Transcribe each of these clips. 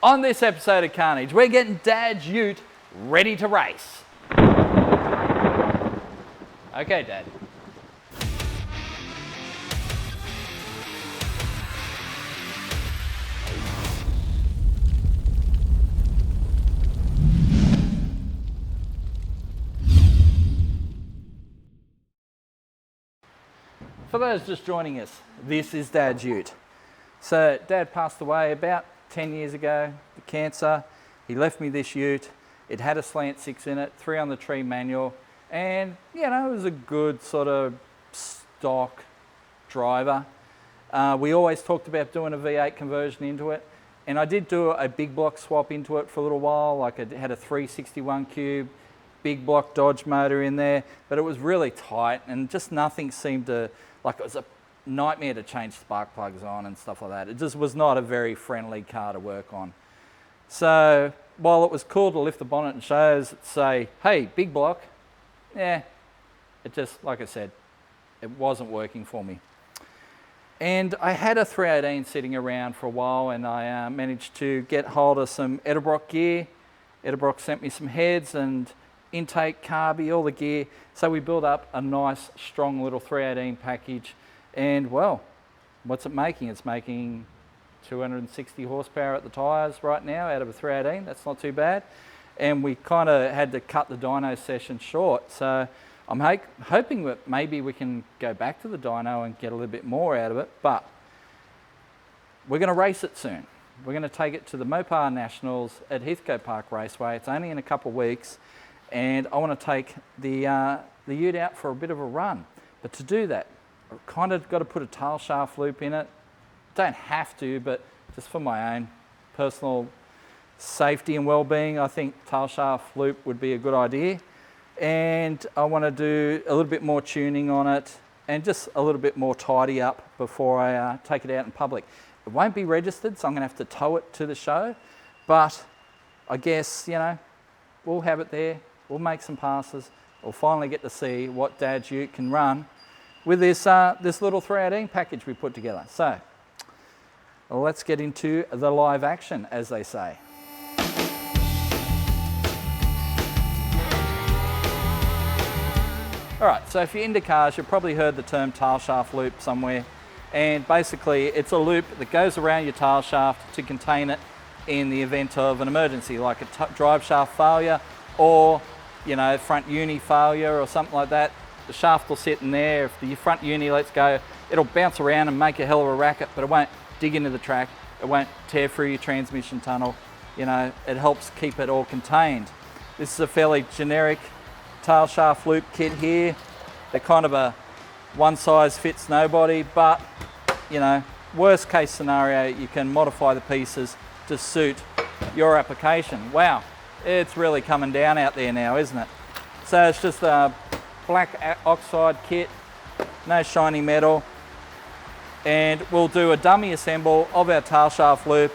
On this episode of Carnage, we're getting Dad's ute ready to race. Okay, Dad. For those just joining us, this is Dad's ute. So Dad passed away about 10 years ago, the cancer. He left me this ute. It had a slant 6 in it, 3 on the tree manual, and you know, it was a good sort of stock driver. We always talked about doing a V8 conversion into it, and I did do a big block swap into it for a little while. Like it had a 361 cube, big block Dodge motor in there, but it was really tight and just nothing seemed to, like it was a nightmare to change spark plugs on and stuff like that. It just was not a very friendly car to work on. So while it was cool to lift the bonnet and shows, say, hey, big block, yeah, it just, like I said, it wasn't working for me. And I had a 318 sitting around for a while, and I managed to get hold of some Edelbrock gear. Edelbrock sent me some heads and intake, carby, all the gear. So we built up a nice, strong little 318 package. And well, what's it making? It's making 260 horsepower at the tyres right now out of a 318. That's not too bad. And we kind of had to cut the Dino Session short. So I'm hoping that maybe we can go back to the Dyno and get a little bit more out of it. But we're going to race it soon. We're going to take it to the Mopar Nationals at Heathcote Park Raceway. It's only in a couple of weeks. And I want to take the ute out for a bit of a run. But to do that, I've kind of got to put a tail shaft loop in it. Don't have to, but just for my own personal safety and well-being, I think tail shaft loop would be a good idea. And I want to do a little bit more tuning on it and just a little bit more tidy up before I take it out in public. It won't be registered, so I'm going to have to tow it to the show. But I guess, you know, we'll have it there. We'll make some passes. We'll finally get to see what Dad's ute can run with this little 318 package we put together. So let's get into the live action, as they say. All right, so if you're into cars, you've probably heard the term tail shaft loop somewhere. And basically it's a loop that goes around your tail shaft to contain it in the event of an emergency, like a drive shaft failure or, you know, front uni failure or something like that. The shaft will sit in there. If the front uni lets go, it'll bounce around and make a hell of a racket, but it won't dig into the track. It won't tear through your transmission tunnel. You know, it helps keep it all contained. This is a fairly generic tail shaft loop kit here. They're kind of a one size fits nobody, but you know, worst case scenario, you can modify the pieces to suit your application. Wow, it's really coming down out there now, isn't it? So it's just a black oxide kit, no shiny metal, and we'll do a dummy assemble of our tail shaft loop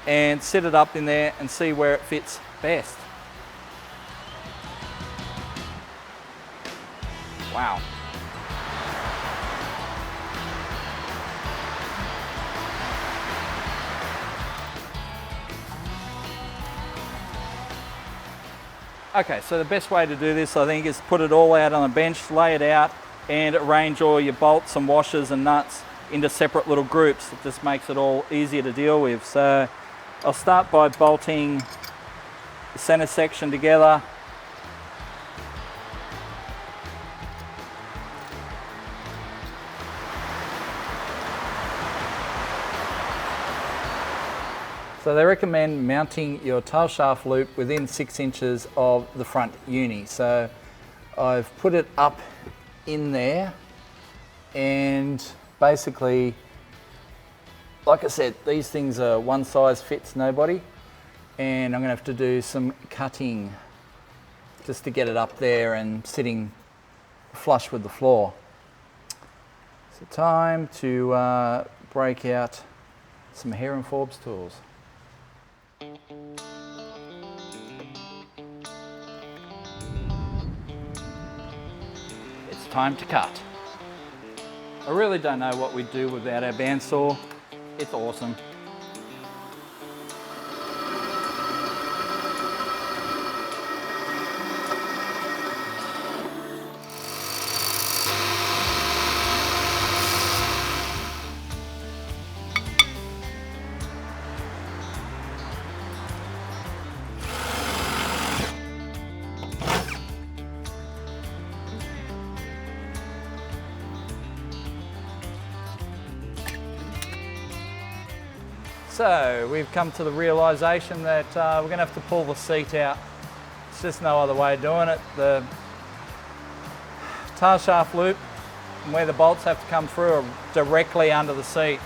and set it up in there and see where it fits best. Wow. Okay, so the best way to do this, I think, is put it all out on a bench, lay it out, and arrange all your bolts and washers and nuts into separate little groups. It just makes it all easier to deal with. So I'll start by bolting the center section together. So they recommend mounting your tail shaft loop within 6 inches of the front uni. So I've put it up in there, and basically, like I said, these things are one size fits nobody, and I'm gonna have to do some cutting just to get it up there and sitting flush with the floor. So time to break out some Hare and Forbes tools. It's time to cut. I really don't know what we'd do without our bandsaw. It's awesome. So we've come to the realisation that we're going to have to pull the seat out. It's just no other way of doing it. The tail shaft loop and where the bolts have to come through are directly under the seat.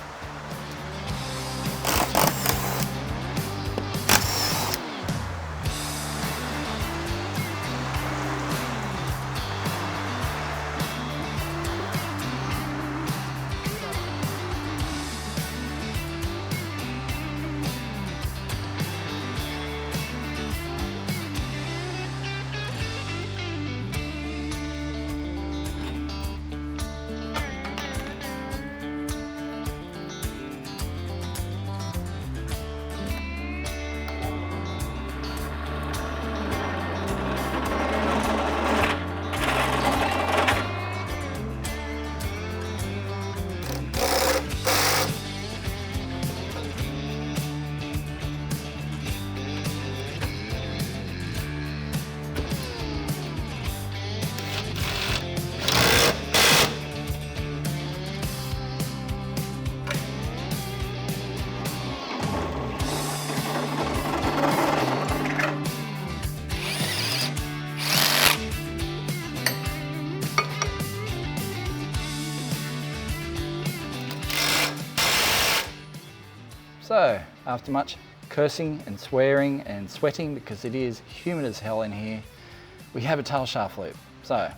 So, after much cursing and swearing and sweating, because it is humid as hell in here, we have a tail shaft loop. So,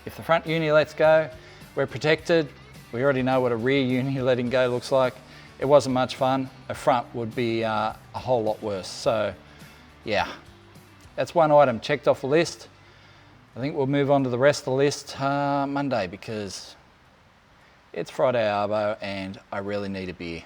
if the front uni lets go, we're protected. We already know what a rear uni letting go looks like. It wasn't much fun. A front would be a whole lot worse. So, yeah, that's one item checked off the list. I think we'll move on to the rest of the list Monday, because it's Friday Arvo and I really need a beer.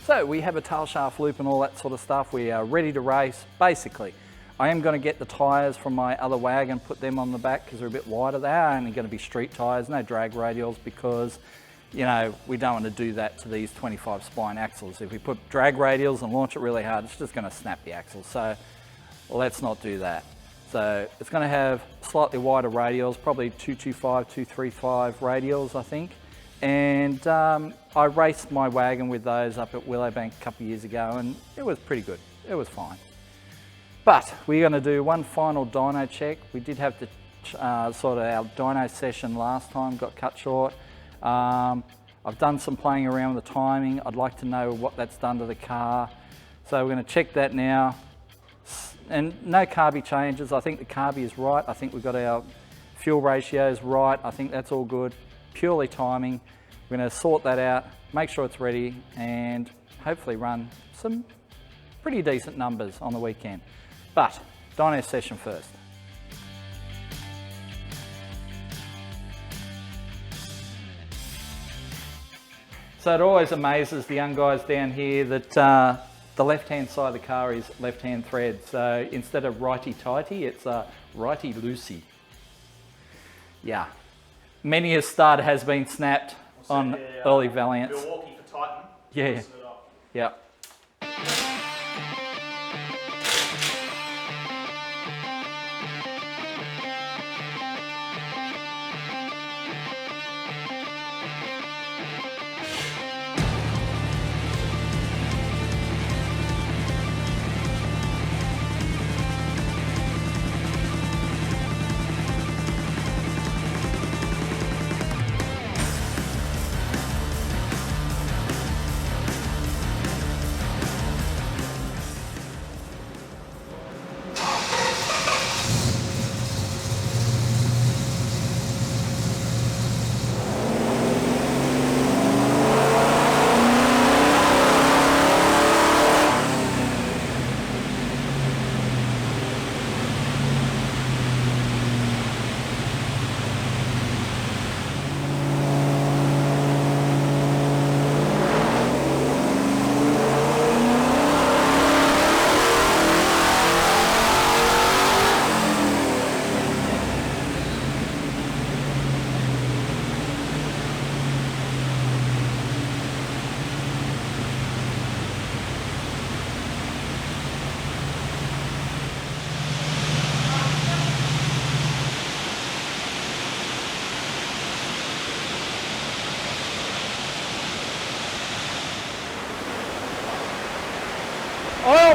So we have a tail shaft loop and all that sort of stuff. We are ready to race. Basically, I am going to get the tyres from my other wagon, put them on the back because they're a bit wider. They are only going to be street tyres, no drag radials, because, you know, we don't want to do that to these 25 spline axles. If we put drag radials and launch it really hard, it's just going to snap the axles. So let's not do that. So it's going to have slightly wider radials, probably 225, 235 radials, I think. And I raced my wagon with those up at Willowbank a couple of years ago, and it was pretty good. It was fine. But we're going to do one final dyno check. We did have to sort of our dyno session last time, got cut short. I've done some playing around with the timing. I'd like to know what that's done to the car. So we're going to check that now. And no carby changes. I think the carby is right. I think we've got our fuel ratios right. I think that's all good. Purely timing. We're going to sort that out, make sure it's ready, and hopefully run some pretty decent numbers on the weekend. But dyno session first. So it always amazes the young guys down here that the left-hand side of the car is left-hand thread. So instead of righty-tighty, it's righty-loosey. Yeah. Many a stud has been snapped on early Valiants. Milwaukee for Titan. Yeah. Yeah.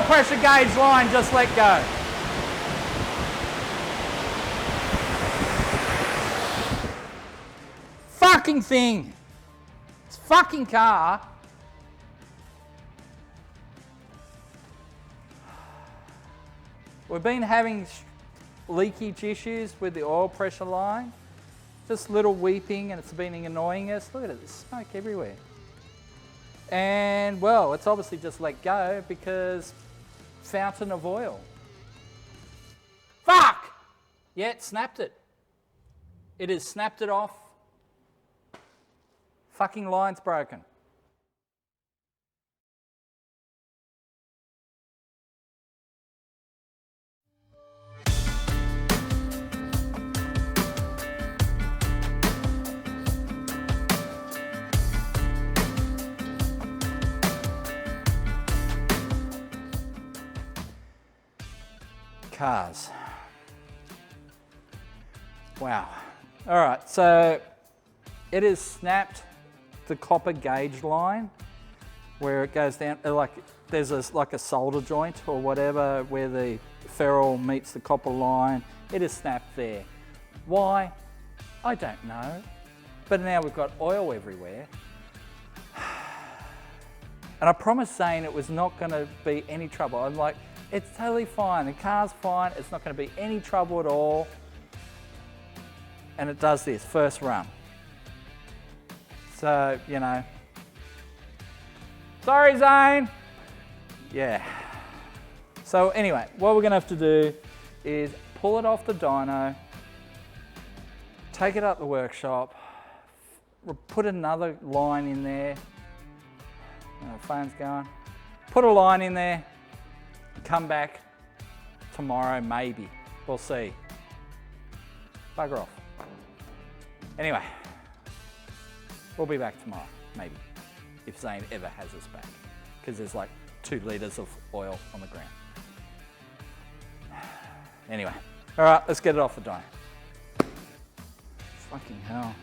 pressure gauge line just let go. Fucking thing. It's fucking car. We've been having leakage issues with the oil pressure line. Just little weeping, and it's been annoying us. Look at it, there's smoke everywhere. And well, it's obviously just let go because fountain of oil. Fuck! Yeah, it snapped it. It has snapped it off. Fucking line's broken. Cars. Wow. All right, so it has snapped the copper gauge line where it goes down, like there's like a solder joint or whatever where the ferrule meets the copper line. It has snapped there. Why? I don't know. But now we've got oil everywhere. And I promised Zane it was not going to be any trouble. I'm like, it's totally fine, the car's fine, it's not going to be any trouble at all. And it does this, first run. So, you know. Sorry, Zane. Yeah. So anyway, what we're going to have to do is pull it off the dyno, take it up the workshop, put another line in there. Oh, the phone's going. Put a line in there. Come back tomorrow, maybe. We'll see. Bugger off. Anyway, we'll be back tomorrow, maybe, if Zane ever has us back, because there's like 2 litres of oil on the ground. Anyway, all right, let's get it off the dyno. Fucking hell.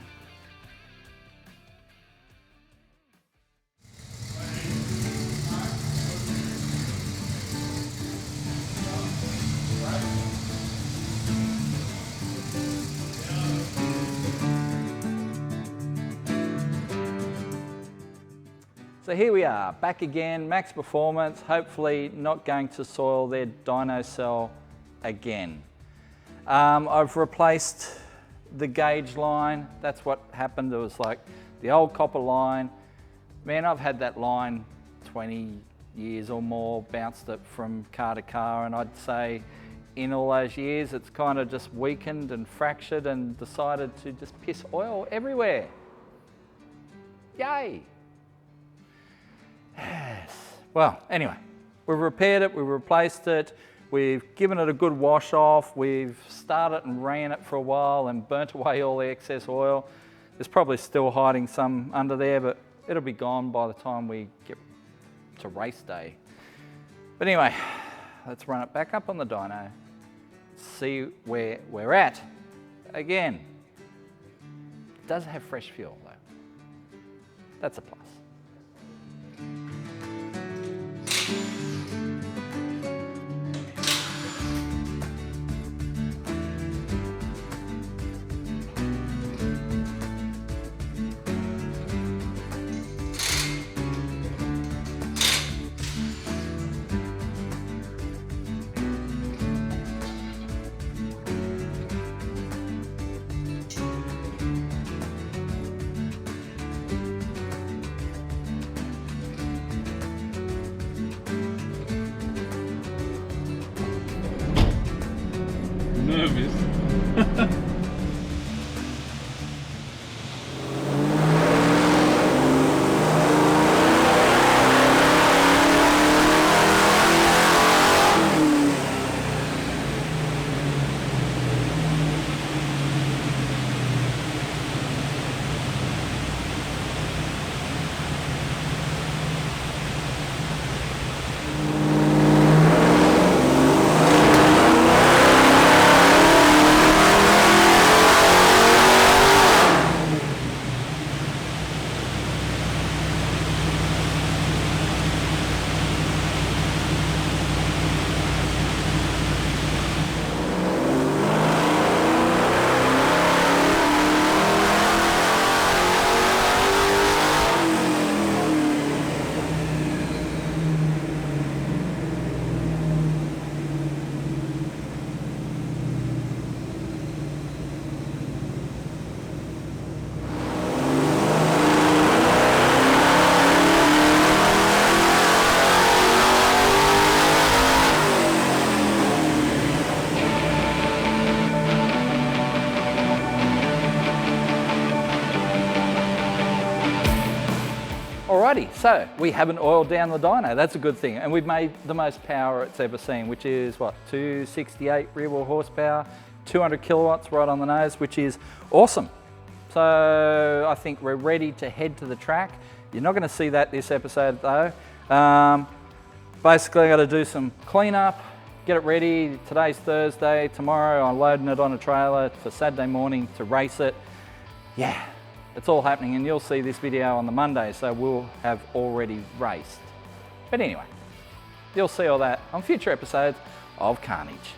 So here we are, back again, max performance, hopefully not going to soil their dyno cell again. I've replaced the gauge line. That's what happened. There was like the old copper line. Man, I've had that line 20 years or more, bounced it from car to car, and I'd say in all those years it's kind of just weakened and fractured and decided to just piss oil everywhere. Yay! Yes. Well, anyway, we've repaired it, we've replaced it, we've given it a good wash off, we've started and ran it for a while and burnt away all the excess oil. There's probably still hiding some under there, but it'll be gone by the time we get to race day. But anyway, let's run it back up on the dyno, see where we're at. Again, it does have fresh fuel though. That's a plus. Nervous. Alrighty, so we haven't oiled down the dyno. That's a good thing. And we've made the most power it's ever seen, which is what, 268 rear wheel horsepower, 200 kilowatts right on the nose, which is awesome. So I think we're ready to head to the track. You're not gonna see that this episode though. Basically I gotta do some cleanup, get it ready. Today's Thursday, tomorrow I'm loading it on a trailer for Saturday morning to race it. Yeah. It's all happening, and you'll see this video on the Monday, so we'll have already raced. But anyway, you'll see all that on future episodes of Carnage.